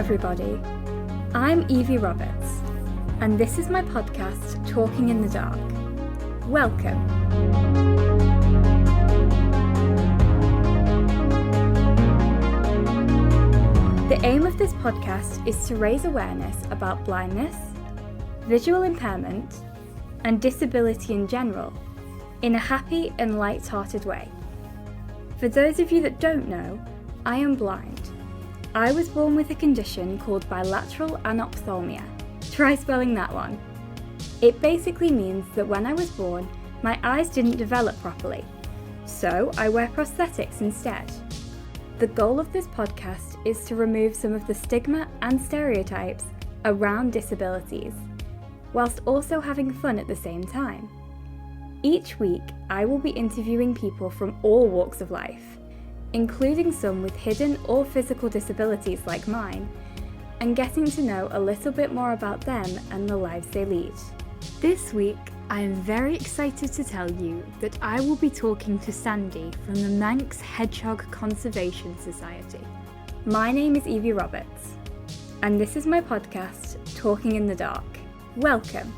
everybody. I'm Evie Roberts, and this is my podcast, Talking in the Dark. Welcome. The aim of this podcast is to raise awareness about blindness, visual impairment, and disability in general, in a happy and light-hearted way. For those of you that don't know, I am blind. I was born with a condition called bilateral anophthalmia. Try spelling that one. It basically means that when I was born, my eyes didn't develop properly, so I wear prosthetics instead. The goal of this podcast is to remove some of the stigma and stereotypes around disabilities, whilst also having fun at the same time. Each week, I will be interviewing people from all walks of life, including some with hidden or physical disabilities like mine, and getting to know a little bit more about them and the lives they lead. This week, I am very excited to tell you that I will be talking to Sandy from the Manx Hedgehog Conservation Society. My name is Evie Roberts, and this is my podcast, Talking in the Dark. Welcome.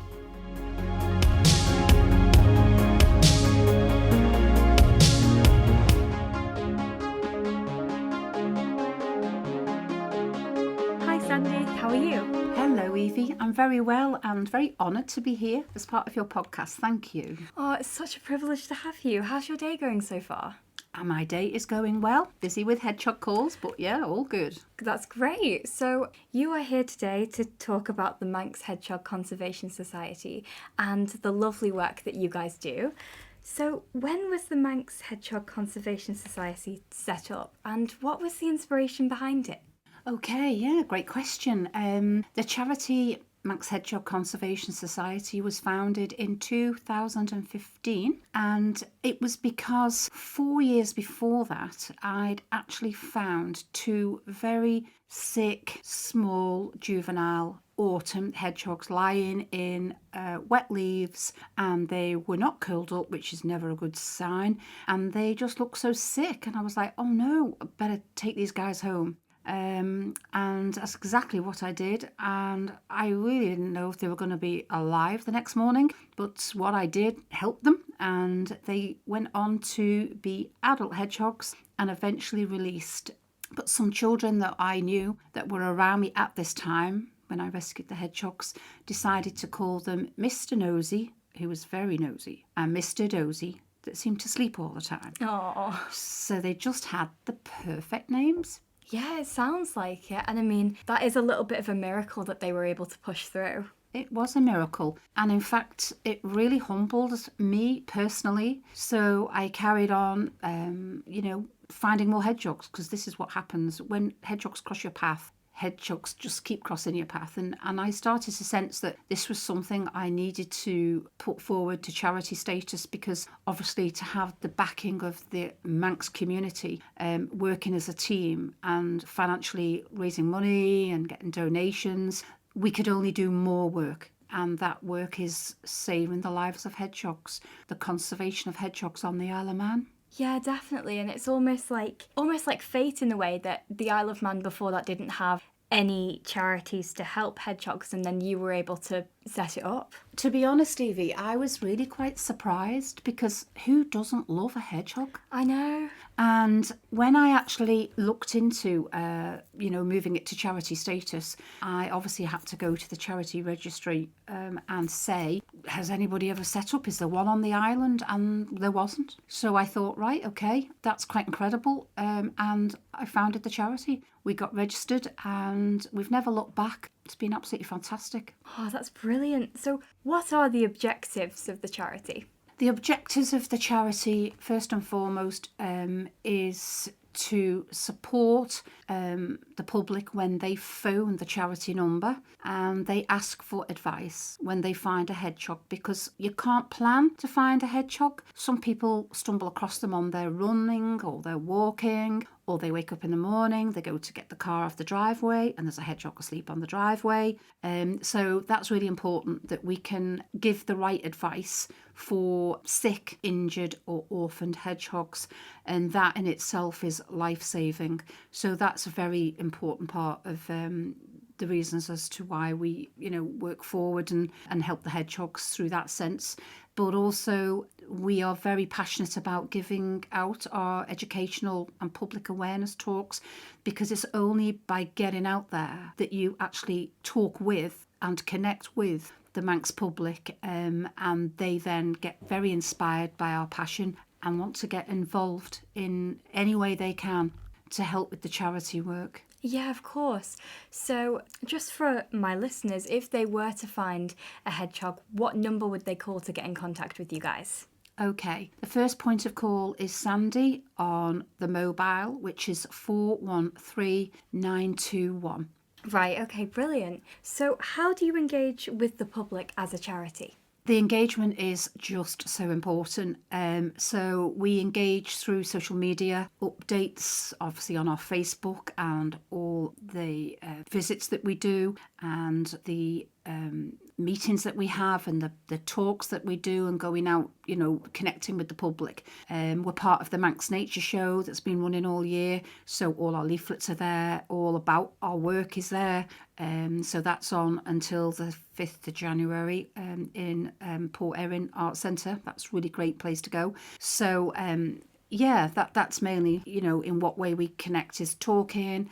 How are you? Hello, Evie. I'm very well and very honoured to be here as part of your podcast. Thank you. Oh, it's such a privilege to have you. How's your day going so far? My day is going well. Busy with hedgehog calls, but yeah, all good. That's great. So you are here today to talk about the Manx Hedgehog Conservation Society and the lovely work that you guys do. So when was the Manx Hedgehog Conservation Society set up and what was the inspiration behind it? Okay, yeah, great question. The charity Manx Hedgehog Conservation Society was founded in 2015, and it was because 4 years before that I'd actually found two very sick, small, juvenile autumn hedgehogs lying in wet leaves, and they were not curled up, which is never a good sign, and they just looked so sick, and I was like, oh no, I better take these guys home. And that's exactly what I did, and I really didn't know if they were going to be alive the next morning, but what I did helped them, and they went on to be adult hedgehogs and eventually released. But some children that I knew that were around me at this time when I rescued the hedgehogs decided to call them Mr. Nosy, who was very nosy, and Mr. Dozy, that seemed to sleep all the time. Oh, so they just had the perfect names. Yeah, it sounds like it. And I mean, that is a little bit of a miracle that they were able to push through. It was a miracle. And in fact, it really humbled me personally. So I carried on, finding more hedgehogs, because this is what happens when hedgehogs cross your path. Hedgehogs just keep crossing your path, and I started to sense that this was something I needed to put forward to charity status, because obviously to have the backing of the Manx community working as a team and financially raising money and getting donations, we could only do more work. And that work is saving the lives of hedgehogs, the conservation of hedgehogs on the Isle of Man. Yeah, definitely. And it's almost like fate in the way that the Isle of Man before that didn't have any charities to help hedgehogs, and then you were able to set it up. To be honest, Evie, I was really quite surprised, because who doesn't love a hedgehog? I know. And when I actually looked into, moving it to charity status, I obviously had to go to the charity registry and say, has anybody ever set up? Is there one on the island? And there wasn't. So I thought, right, okay, that's quite incredible. And I founded the charity. We got registered and we've never looked back. It's been absolutely fantastic. Oh, that's brilliant. So what are the objectives of the charity? The objectives of the charity, first and foremost, is to support the public when they phone the charity number and they ask for advice when they find a hedgehog, because you can't plan to find a hedgehog. Some people stumble across them on their running or their walking, or they wake up in the morning, they go to get the car off the driveway, and there's a hedgehog asleep on the driveway. So that's really important, that we can give the right advice for sick, injured or orphaned hedgehogs, and that in itself is life-saving. So that's a very important part of the reasons as to why we, work forward and help the hedgehogs through that sense. But also we are very passionate about giving out our educational and public awareness talks, because it's only by getting out there that you actually talk with and connect with the Manx public, and they then get very inspired by our passion and want to get involved in any way they can to help with the charity work. Yeah, of course. So just for my listeners, if they were to find a hedgehog, what number would they call to get in contact with you guys? Okay, the first point of call is Sandy on the mobile, which is 413921. Right, okay, brilliant. So how do you engage with the public as a charity? The engagement is just so important. So we engage through social media, updates obviously on our Facebook, and all the visits that we do, and the meetings that we have, and the talks that we do, and going out, connecting with the public. We're part of the Manx Nature Show that's been running all year, so all our leaflets are there, all about our work is there. So that's on until the 5th of January in Port Erin Arts Centre. That's a really great place to go. So that's mainly, in what way we connect is talking,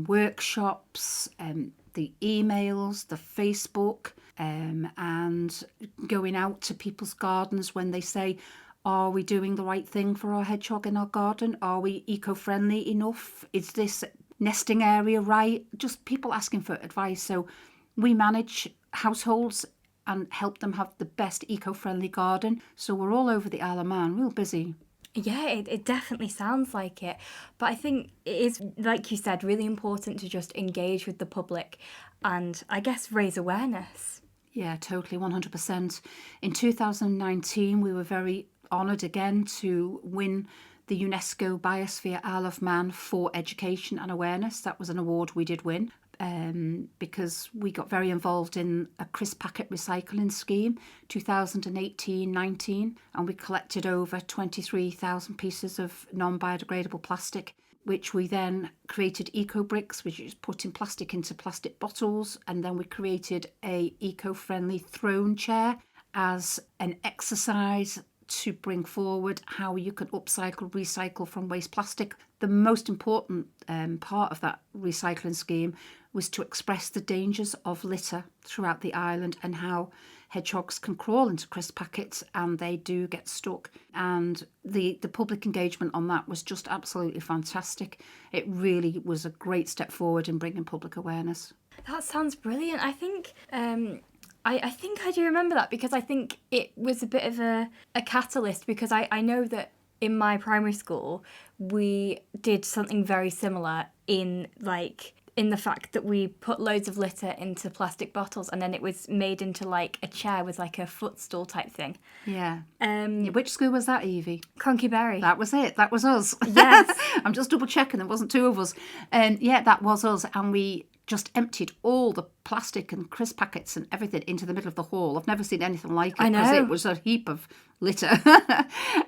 workshops, the emails, the Facebook, and going out to people's gardens when they say, are we doing the right thing for our hedgehog in our garden? Are we eco-friendly enough? Is this nesting area right? Just people asking for advice. So we manage households and help them have the best eco-friendly garden. So we're all over the Isle of Man, real busy. Yeah, it definitely sounds like it. But I think it is, like you said, really important to just engage with the public and, I guess, raise awareness. Yeah, totally, 100%. In 2019, we were very honoured again to win the UNESCO Biosphere Isle of Man for education and awareness. That was an award we did win. Because we got very involved in a crisp packet recycling scheme 2018-19, and we collected over 23,000 pieces of non-biodegradable plastic, which we then created eco bricks, which is putting plastic into plastic bottles, and then we created a eco-friendly throne chair as an exercise to bring forward how you can upcycle, recycle from waste plastic. The most important part of that recycling scheme was to express the dangers of litter throughout the island, and how hedgehogs can crawl into crisp packets and they do get stuck. And the public engagement on that was just absolutely fantastic. It really was a great step forward in bringing public awareness. That sounds brilliant. I think I think I do remember that, because I think it was a bit of a catalyst, because I know that in my primary school we did something very similar in the fact that we put loads of litter into plastic bottles, and then it was made into like a chair with like a footstool type thing. Yeah. Which school was that, Evie? Conkyberry. That was it. That was us. Yes. I'm just double checking. There wasn't two of us. Yeah, that was us. And we just emptied all the plastic and crisp packets and everything into the middle of the hall. I've never seen anything like it, because it was a heap of litter.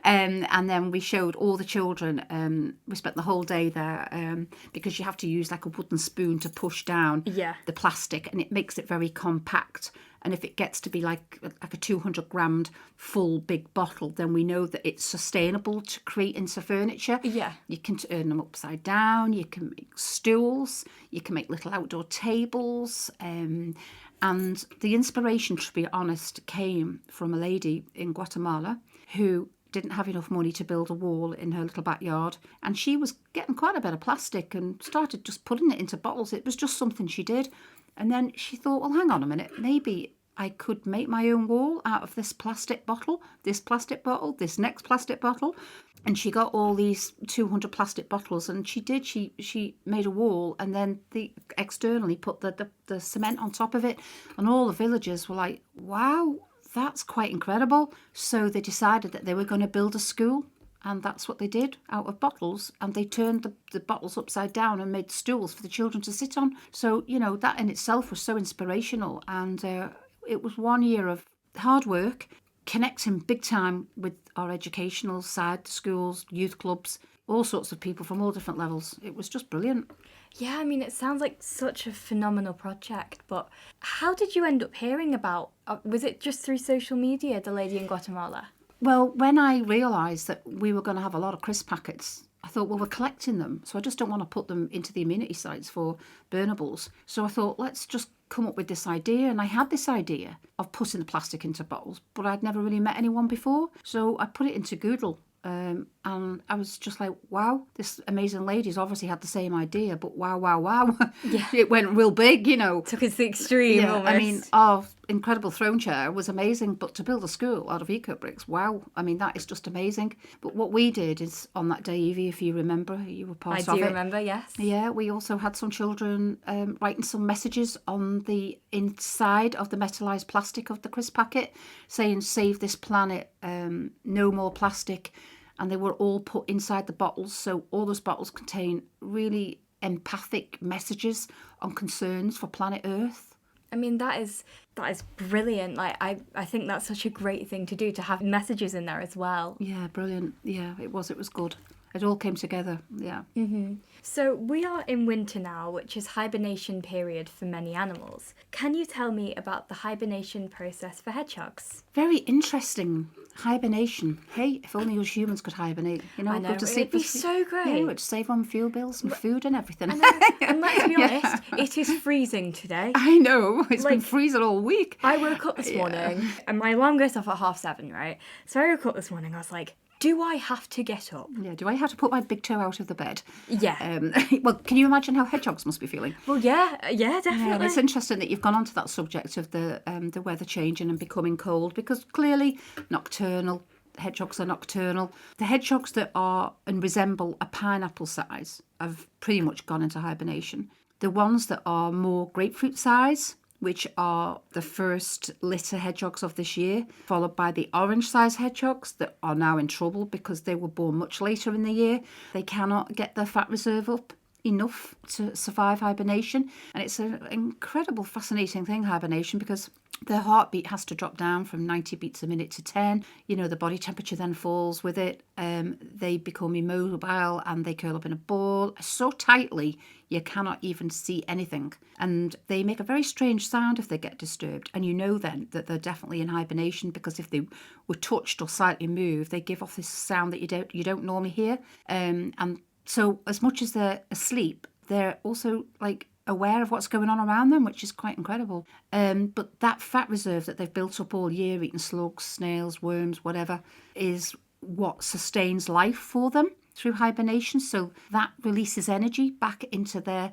And then we showed all the children. We spent the whole day there, because you have to use like a wooden spoon to push down the plastic, and it makes it very compact. And if it gets to be like a 200 gram full big bottle, then we know that it's sustainable to create into furniture. Yeah. You can turn them upside down. You can make stools. You can make little outdoor tables. And the inspiration, to be honest, came from a lady in Guatemala who didn't have enough money to build a wall in her little backyard, and she was getting quite a bit of plastic and started just putting it into bottles. It was just something she did. And then she thought, well, hang on a minute, maybe I could make my own wall out of this plastic bottle, this next plastic bottle. And she got all these 200 plastic bottles, and she did. She made a wall, and then externally put the cement on top of it. And all the villagers were like, wow, that's quite incredible. So they decided that they were going to build a school And that's what they did out of bottles. And they turned the bottles upside down and made stools for the children to sit on. So, that in itself was so inspirational. And it was 1 year of hard work, connecting big time with our educational side, schools, youth clubs, all sorts of people from all different levels. It was just brilliant. Yeah, I mean, it sounds like such a phenomenal project, but how did you end up hearing about, was it just through social media, the lady in Guatemala? Well, when I realised that we were going to have a lot of crisp packets, I thought, well, we're collecting them, so I just don't want to put them into the amenity sites for burnables. So I thought, let's just come up with this idea. And I had this idea of putting the plastic into bottles, but I'd never really met anyone before. So I put it into Google. And I was just like, wow, this amazing lady's obviously had the same idea, but wow. Yeah. It went real big, Took it to the extreme almost. I mean, our incredible throne chair was amazing, but to build a school out of eco bricks, wow. I mean, that is just amazing. But what we did is on that day, Evie, if you remember, you were part of it. I do remember, yes. Yeah, we also had some children writing some messages on the inside of the metallized plastic of the crisp packet saying, save this planet, no more plastic. And they were all put inside the bottles. So all those bottles contain really empathic messages on concerns for planet Earth. I mean, that is brilliant. Like, I think that's such a great thing to do, to have messages in there as well. Yeah, brilliant. Yeah, it was good. It all came together, yeah. Mm-hmm. So we are in winter now, which is hibernation period for many animals. Can you tell me about the hibernation process for hedgehogs? Very interesting. Hibernation. Hey, if only us humans could hibernate. I know, go to sleep. it'd be so great. Yeah, it would save on fuel bills and food and everything. And let's be honest, it is freezing today. I know. It's been freezing all week. I woke up this morning and my alarm goes off at 7:30, right? So I woke up this morning, I was like, do I have to get up? Yeah, do I have to put my big toe out of the bed? Yeah. Well, can you imagine how hedgehogs must be feeling? Well, yeah, definitely. Yeah, and it's interesting that you've gone on to that subject of the weather changing and becoming cold, because clearly nocturnal, hedgehogs are nocturnal. The hedgehogs that are and resemble a pineapple size have pretty much gone into hibernation. The ones that are more grapefruit size, which are the first litter hedgehogs of this year, followed by the orange-sized hedgehogs that are now in trouble because they were born much later in the year. They cannot get their fat reserve up enough to survive hibernation. And it's an incredible, fascinating thing, hibernation, because their heartbeat has to drop down from 90 beats a minute to 10. The body temperature then falls with it. They become immobile and they curl up in a ball so tightly you cannot even see anything. And they make a very strange sound if they get disturbed. And you know then that they're definitely in hibernation, because if they were touched or slightly moved, they give off this sound that you don't normally hear. And so as much as they're asleep, they're also aware of what's going on around them, which is quite incredible. But that fat reserve that they've built up all year, eating slugs, snails, worms, whatever, is what sustains life for them through hibernation. So that releases energy back into their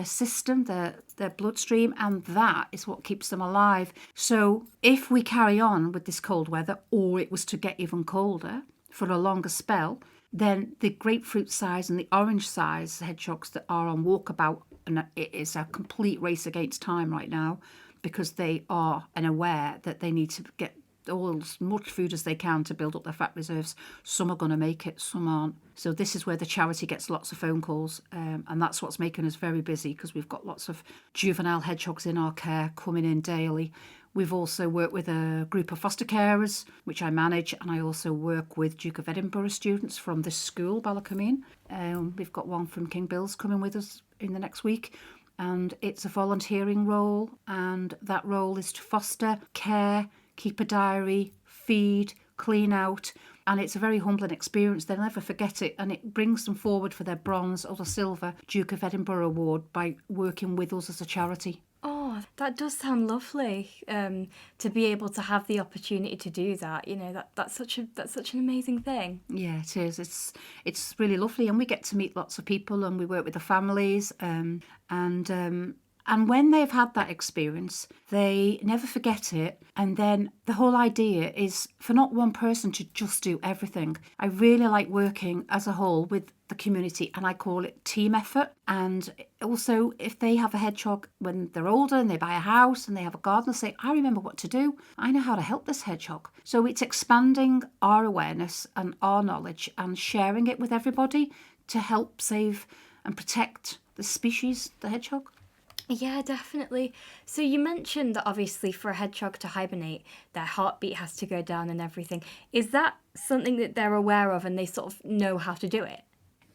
system, their bloodstream, and that is what keeps them alive. So if we carry on with this cold weather, or it was to get even colder for a longer spell, then the grapefruit size and the orange size hedgehogs that are on walkabout, and it is a complete race against time right now, because they are aware that they need to get all as much food as they can to build up their fat reserves. Some are going to make it, some aren't. So this is where the charity gets lots of phone calls, and that's what's making us very busy, because we've got lots of juvenile hedgehogs in our care coming in daily. We've also worked with a group of foster carers, which I manage, and I also work with Duke of Edinburgh students from this school, Ballacomine. We've got one from King Bill's coming with us in the next week, and it's a volunteering role, and that role is to foster, care, keep a diary, feed, clean out, and it's a very humbling experience. They'll never forget it, and it brings them forward for their bronze or the silver Duke of Edinburgh award by working with us as a charity. Oh, that does sound lovely. To be able to have the opportunity to do that, that's such an amazing thing. Yeah, it is. It's really lovely, and we get to meet lots of people, and we work with the families, and And when they've had that experience, they never forget it. And then the whole idea is for not one person to just do everything. I really like working as a whole with the community, and I call it team effort. And also, if they have a hedgehog when they're older and they buy a house and they have a garden, they say, I remember what to do. I know how to help this hedgehog. So it's expanding our awareness and our knowledge and sharing it with everybody to help save and protect the species, the hedgehog. Yeah, definitely. So you mentioned that obviously for a hedgehog to hibernate, their heartbeat has to go down and everything. Is that something that they're aware of and they sort of know how to do it?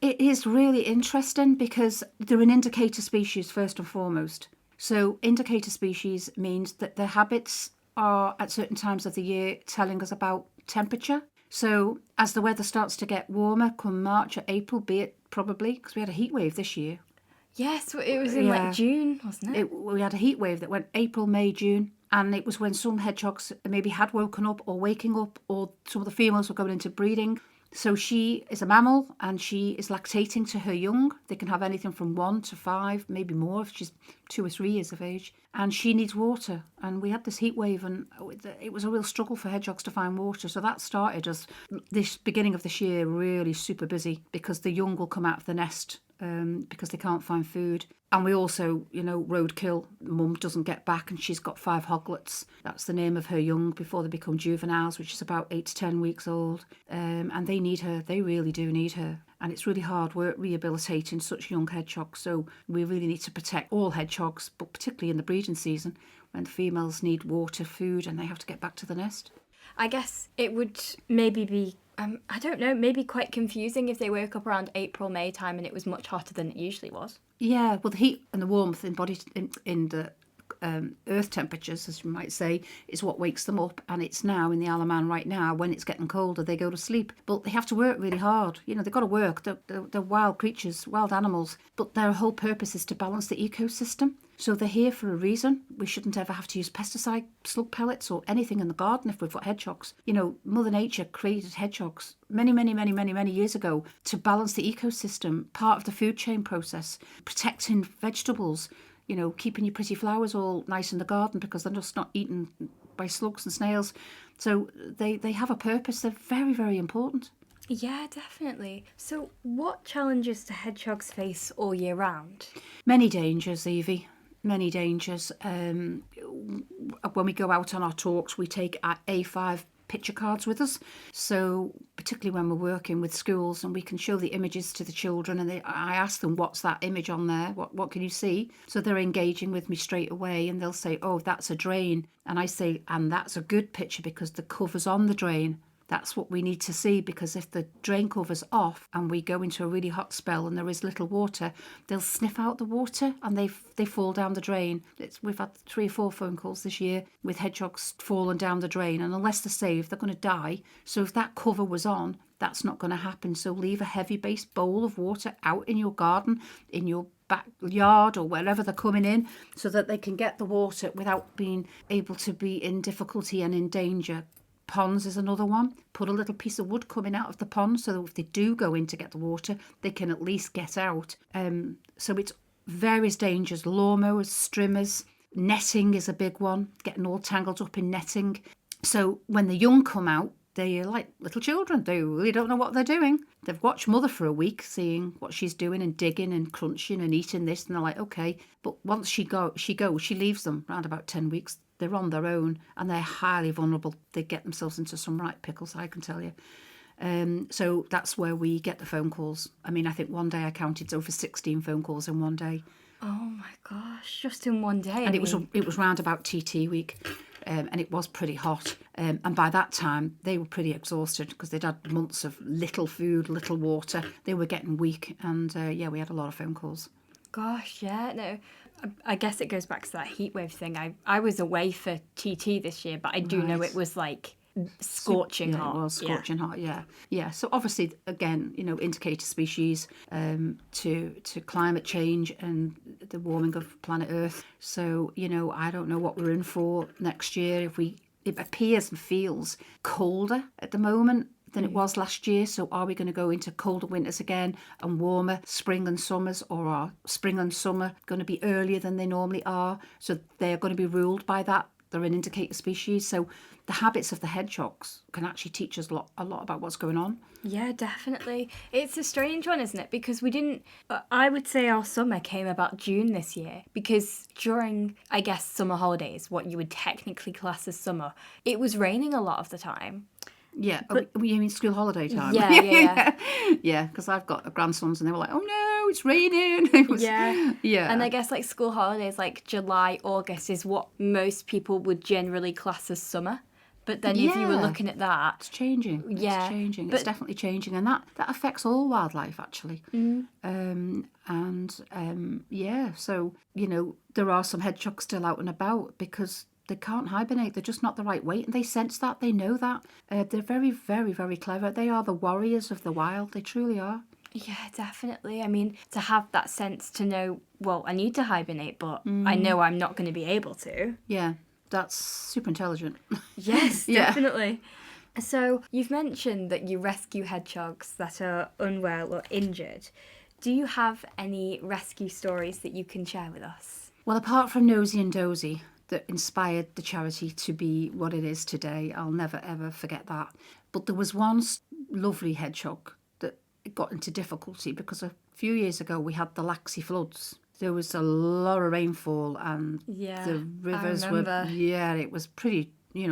It is really interesting because they're an indicator species first and foremost. So indicator species means that their habits are at certain times of the year telling us about temperature. So as the weather starts to get warmer, come March or April, be it probably, because we had a heat wave this year. Yes, it was in like June, wasn't it? We had a heat wave that went April, May, June. And it was when some hedgehogs maybe had woken up or waking up, or some of the females were going into breeding. So she is a mammal and she is lactating to her young. They can have anything from 1 to 5, maybe more if she's 2 or 3 years of age. And she needs water. And we had this heat wave and it was a real struggle for hedgehogs to find water. So that started us this beginning of this year really super busy because the young will come out of the nest because they can't find food. And we also, roadkill. Mum doesn't get back and she's got 5 hoglets. That's the name of her young before they become juveniles, which is about 8 to 10 weeks old. And they need her. They really do need her. And it's really hard work rehabilitating such young hedgehogs. So we really need to protect all hedgehogs, but particularly in the breeding season when the females need water, food, and they have to get back to the nest. I guess it would maybe be, I don't know, maybe quite confusing if they woke up around April, May time and it was much hotter than it usually was. Yeah, well, the heat and the warmth embodied in the earth temperatures, as you might say, is what wakes them up. And it's now in the Isle of Man right now, when it's getting colder, they go to sleep. But they have to work really hard. They've got to work. They're wild creatures, wild animals. But their whole purpose is to balance the ecosystem. So they're here for a reason. We shouldn't ever have to use pesticide, slug pellets or anything in the garden if we've got hedgehogs. Mother Nature created hedgehogs many years ago to balance the ecosystem, part of the food chain process, protecting vegetables, keeping your pretty flowers all nice in the garden because they're just not eaten by slugs and snails. So they have a purpose. They're very, very important. Yeah, definitely. So what challenges do hedgehogs face all year round? Many dangers, Evie. Many dangers. When we go out on our talks, we take our A5 picture cards with us. So particularly when we're working with schools and we can show the images to the children and I ask them, what's that image on there? What can you see? So they're engaging with me straight away and they'll say, oh, that's a drain. And I say, and that's a good picture because the cover's on the drain. That's what we need to see because if the drain cover's off and we go into a really hot spell and there is little water, they'll sniff out the water and they fall down the drain. We've had 3 or 4 phone calls this year with hedgehogs falling down the drain, and unless they're safe, they're going to die. So if that cover was on, that's not going to happen. So leave a heavy-based bowl of water out in your garden, in your backyard or wherever they're coming in so that they can get the water without being able to be in difficulty and in danger. Ponds is another one. Put a little piece of wood coming out of the pond so that if they do go in to get the water, they can at least get out. So it's various dangers, lawnmowers, strimmers, netting is a big one, getting all tangled up in netting. So when the young come out, they're like little children. They really don't know what they're doing. They've watched mother for a week, seeing what she's doing and digging and crunching and eating this, and they're like, okay. But once she leaves them around about 10 weeks. They're on their own and they're highly vulnerable. They get themselves into some right pickles, I can tell you. So that's where we get the phone calls. I mean, I think one day I counted over 16 phone calls in one day. Oh my gosh, just in one day. And it was round about TT week. And it was pretty hot. And by that time, they were pretty exhausted because they'd had months of little food, little water. They were getting weak. And we had a lot of phone calls. Gosh, yeah, no. I guess it goes back to that heatwave thing. I was away for TT this year, but I do know it was like scorching hot. It was scorching hot, yeah. Yeah, so obviously, again, indicator species to climate change and the warming of planet Earth. So, I don't know what we're in for next year. It appears and feels colder at the moment than it was last year. So are we going to go into colder winters again and warmer spring and summers, or are spring and summer going to be earlier than they normally are? So they're going to be ruled by that. They're an indicator species. So the habits of the hedgehogs can actually teach us a lot about what's going on. Yeah, definitely. It's a strange one, isn't it? Because I would say our summer came about June this year, because during, I guess, summer holidays, what you would technically class as summer, it was raining a lot of the time. Yeah, but you mean school holiday time? Yeah. Yeah, because I've got grandsons and they were like, oh no, it's raining. It was, Yeah. Yeah. And I guess like school holidays, like July, August is what most people would generally class as summer. But then if you were looking at that... It's changing. Yeah. It's changing. But, it's definitely changing. And that affects all wildlife, actually. So, there are some hedgehogs still out and about because they can't hibernate. They're just not the right weight. And they sense that. They know that. They're very, very, very clever. They are the warriors of the wild. They truly are. Yeah, definitely. I mean, to have that sense to know, well, I need to hibernate, but I know I'm not going to be able to. Yeah. That's super intelligent. Yes, definitely. So you've mentioned that you rescue hedgehogs that are unwell or injured. Do you have any rescue stories that you can share with us? Well, apart from Nosy and Dozy, that inspired the charity to be what it is today, I'll never ever forget that. But there was one lovely hedgehog that got into difficulty because a few years ago we had the Laxey floods. There was a lot of rainfall and the rivers were... Yeah, it was pretty,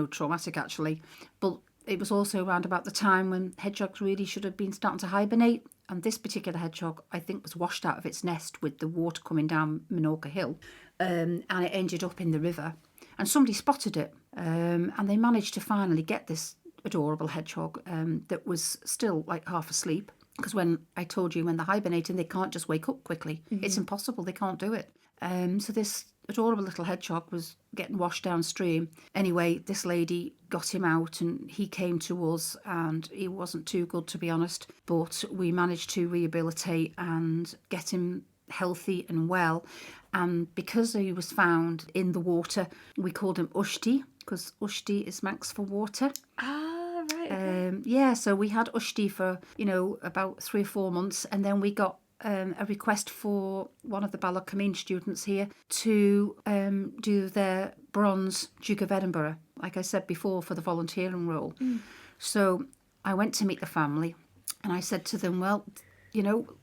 traumatic actually. But it was also around about the time when hedgehogs really should have been starting to hibernate. And this particular hedgehog, I think, was washed out of its nest with the water coming down Minorca Hill. And it ended up in the river. And somebody spotted it. And they managed to finally get this adorable hedgehog that was still like half asleep. Because when I told you when they're hibernating, they can't just wake up quickly. Mm-hmm. It's impossible. They can't do it. So this adorable little hedgehog was getting washed downstream. Anyway, this lady got him out and he came to us and he wasn't too good, to be honest. But we managed to rehabilitate and get him healthy and well. And because he was found in the water, we called him Ushti, because Ushti is Manx for water. So we had Ushti for, about 3 or 4 months. And then we got a request for one of the Ballacamine students here to do their bronze Duke of Edinburgh, like I said before, for the volunteering role. So I went to meet the family and I said to them, well,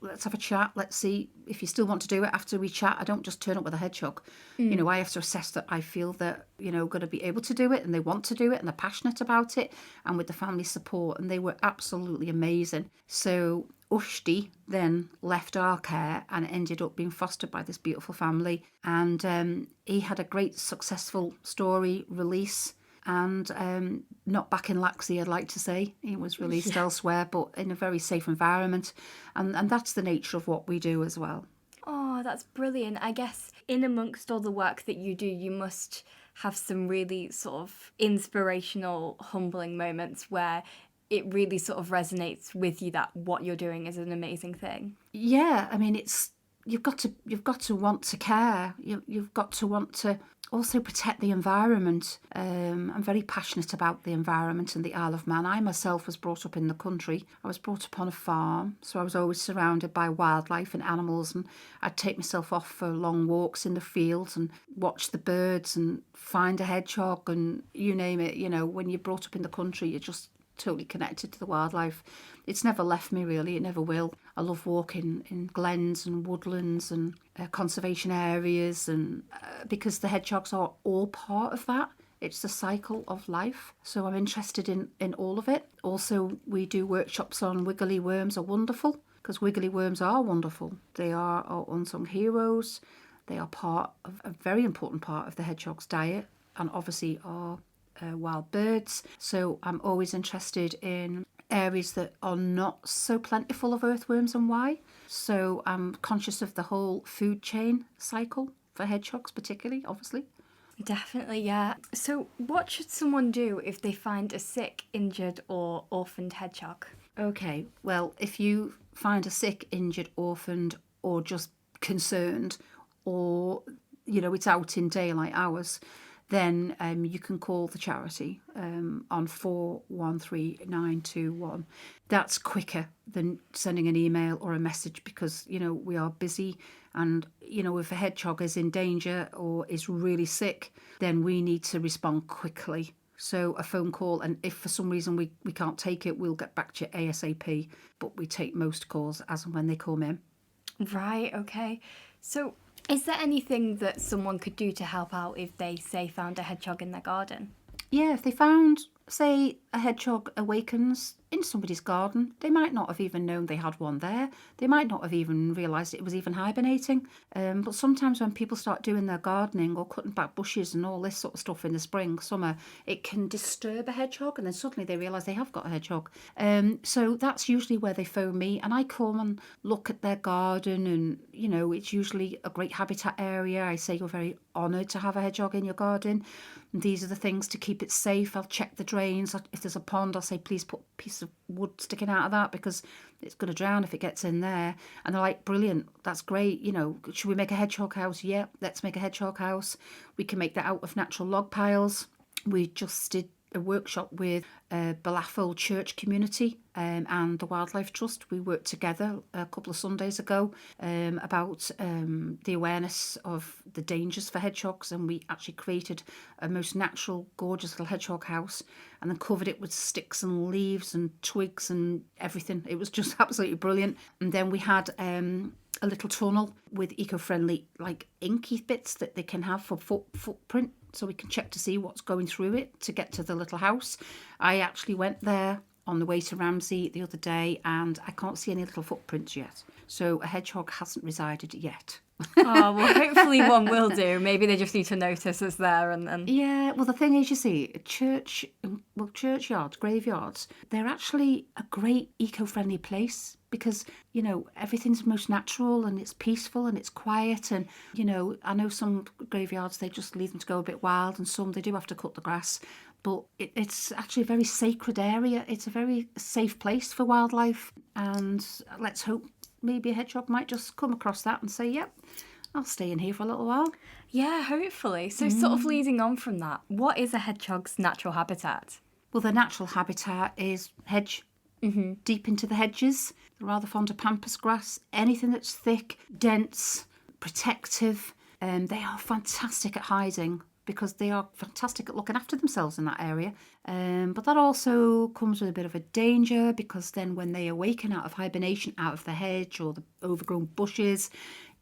let's have a chat. Let's see if you still want to do it after we chat. I don't just turn up with a hedgehog. I have to assess that I feel that, going to be able to do it and they want to do it and they're passionate about it and with the family support. And they were absolutely amazing. So Ushti then left our care and ended up being fostered by this beautiful family. And he had a great successful story release. And not back in Laxey, I'd like to say. He was released elsewhere, but in a very safe environment. And that's the nature of what we do as well. Oh, that's brilliant. I guess in amongst all the work that you do, you must have some really sort of inspirational, humbling moments where it really sort of resonates with you that what you're doing is an amazing thing. Yeah, I mean, you've got to want to care. You've got to want to also protect the environment. I'm very passionate about the environment and the Isle of Man. I myself was brought up in the country. I was brought up on a farm, so I was always surrounded by wildlife and animals, and I'd take myself off for long walks in the fields and watch the birds and find a hedgehog and you name it. When you're brought up in the country, you're just totally connected to the wildlife. It's never left me, really. It never will. I love walking in glens and woodlands and conservation areas, and because the hedgehogs are all part of that. It's the cycle of life. So I'm interested in all of it. Also, we do workshops on wiggly worms are wonderful, because wiggly worms are wonderful. They are our unsung heroes. They are a very important part of the hedgehog's diet, and obviously are wild birds. So I'm always interested in areas that are not so plentiful of earthworms and why. So I'm conscious of the whole food chain cycle for hedgehogs particularly, obviously. Definitely, yeah. So what should someone do if they find a sick, injured or orphaned hedgehog? Okay, well, if you find a sick, injured, orphaned or just concerned, or it's out in daylight hours, then you can call the charity on 413921. That's quicker than sending an email or a message because, we are busy, and, if a hedgehog is in danger or is really sick, then we need to respond quickly. So a phone call, and if for some reason we can't take it, we'll get back to you ASAP, but we take most calls as and when they come in. Right, okay. So is there anything that someone could do to help out if they, say, found a hedgehog in their garden? Yeah, if they found, say, a hedgehog awakens in somebody's garden, they might not have even known they had one there. They might not have even realised it was even hibernating. But sometimes when people start doing their gardening or cutting back bushes and all this sort of stuff in the spring, summer, it can disturb a hedgehog, and then suddenly they realise they have got a hedgehog. So that's usually where they phone me, and I come and look at their garden, and, it's usually a great habitat area. I say you're very honoured to have a hedgehog in your garden. And these are the things to keep it safe. I'll check the drains. If there's a pond, I'll say, please put a piece of wood sticking out of that because it's going to drown if it gets in there. And they're like, brilliant, that's great. Should we make a hedgehog house? Yeah, let's make a hedgehog house. We can make that out of natural log piles. We just did a workshop with Balafo Church community and the Wildlife Trust. We worked together a couple of Sundays ago about the awareness of the dangers for hedgehogs, and we actually created a most natural, gorgeous little hedgehog house and then covered it with sticks and leaves and twigs and everything. It was just absolutely brilliant. And then we had a little tunnel with eco-friendly inky bits that they can have for footprint, so we can check to see what's going through it to get to the little house. I actually went there on the way to Ramsey the other day, and I can't see any little footprints yet. So a hedgehog hasn't resided yet. Oh, well, hopefully one will do. Maybe they just need to notice it's there and... Yeah, well, the thing is, you see, churchyards, graveyards, they're actually a great eco-friendly place because, everything's most natural and it's peaceful and it's quiet. And, I know some graveyards, they just leave them to go a bit wild, and some they do have to cut the grass. But it's actually a very sacred area. It's a very safe place for wildlife. And let's hope maybe a hedgehog might just come across that and say, yep, I'll stay in here for a little while. Yeah, hopefully. So sort of leading on from that, what is a hedgehog's natural habitat? Well, their natural habitat is hedge, deep into the hedges. They're rather fond of pampas grass, anything that's thick, dense, protective. They are fantastic at hiding because they are fantastic at looking after themselves in that area. But that also comes with a bit of a danger because then when they awaken out of hibernation, out of the hedge or the overgrown bushes,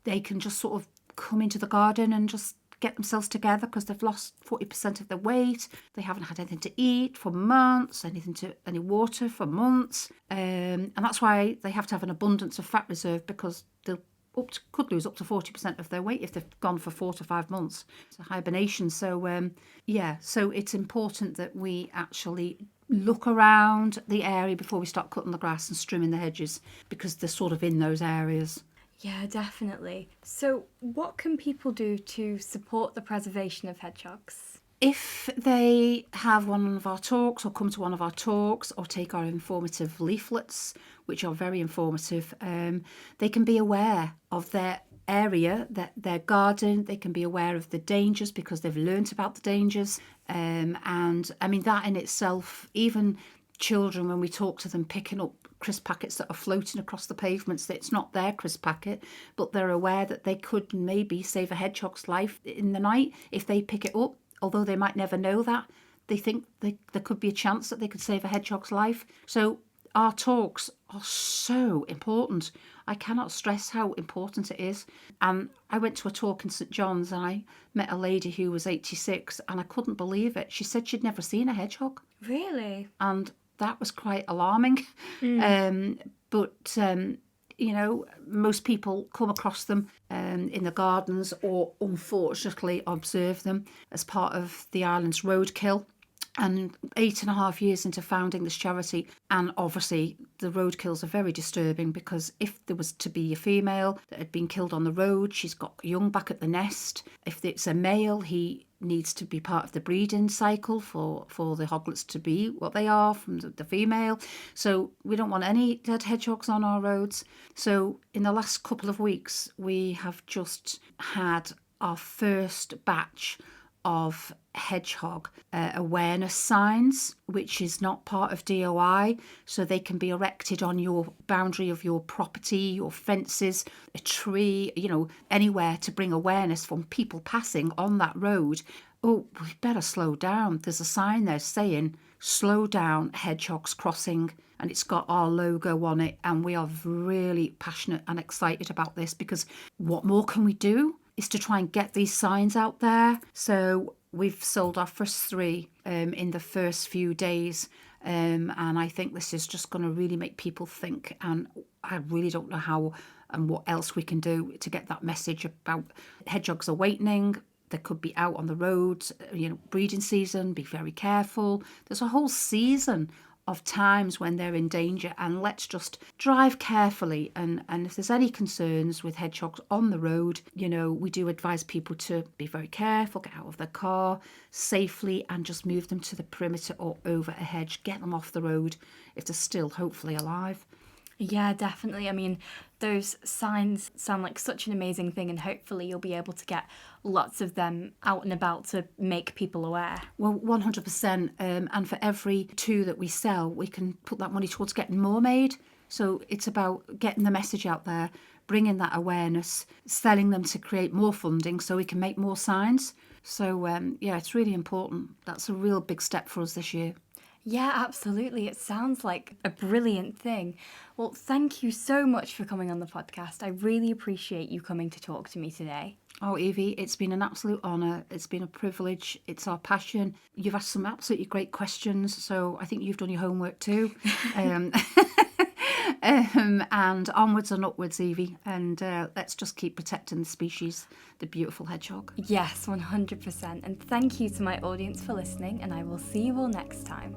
they can just sort of come into the garden and just get themselves together because they've lost 40% of their weight. They haven't had anything to eat for months, any water for months. And that's why they have to have an abundance of fat reserve because they'll could lose up to 40% of their weight if they've gone for 4 to 5 months. It's a hibernation. So, so it's important that we actually look around the area before we start cutting the grass and trimming the hedges because they're sort of in those areas. Yeah, definitely. So what can people do to support the preservation of hedgehogs? If they have one of our talks or come to one of our talks or take our informative leaflets, which are very informative, they can be aware of their area, their garden. They can be aware of the dangers because they've learnt about the dangers. And I mean, that in itself, even children, when we talk to them, picking up crisp packets that are floating across the pavements, that it's not their crisp packet, but they're aware that they could maybe save a hedgehog's life in the night if they pick it up. Although they might never know that, they think there could be a chance that they could save a hedgehog's life. So our talks are so important. I cannot stress how important it is. And I went to a talk in St John's and I met a lady who was 86 and I couldn't believe it. She said she'd never seen a hedgehog. Really? And that was quite alarming. But most people come across them in the gardens or unfortunately observe them as part of the island's roadkill. And 8.5 years into founding this charity, and obviously the roadkills are very disturbing because if there was to be a female that had been killed on the road, she's got young back at the nest. If it's a male, he needs to be part of the breeding cycle for the hoglets to be what they are from the female. So we don't want any dead hedgehogs on our roads. So in the last couple of weeks, we have just had our first batch of hedgehog awareness signs, which is not part of DOI, so they can be erected on your boundary of your property, your fences, a tree, anywhere to bring awareness from people passing on that road. Oh, we better slow down. There's a sign there saying, slow down, hedgehogs crossing, and it's got our logo on it, and we are really passionate and excited about this, because what more can we do is to try and get these signs out there. So we've sold our first 3 in the first few days, and I think this is just going to really make people think, and I really don't know how and what else we can do to get that message about hedgehogs awakening. They could be out on the roads, breeding season, be very careful. There's a whole season of times when they're in danger, and let's just drive carefully. And if there's any concerns with hedgehogs on the road, we do advise people to be very careful, get out of their car safely and just move them to the perimeter or over a hedge, get them off the road if they're still hopefully alive. Yeah, definitely. I mean, those signs sound like such an amazing thing, and hopefully you'll be able to get lots of them out and about to make people aware. Well, 100%. And for every 2 that we sell, we can put that money towards getting more made. So it's about getting the message out there, bringing that awareness, selling them to create more funding so we can make more signs. So, it's really important. That's a real big step for us this year. Yeah, absolutely. It sounds like a brilliant thing. Well, thank you so much for coming on the podcast. I really appreciate you coming to talk to me today. Oh, Evie, it's been an absolute honour. It's been a privilege. It's our passion. You've asked some absolutely great questions, so I think you've done your homework too. And onwards and upwards, Evie. And let's just keep protecting the species, the beautiful hedgehog. Yes, 100%. And thank you to my audience for listening, and I will see you all next time.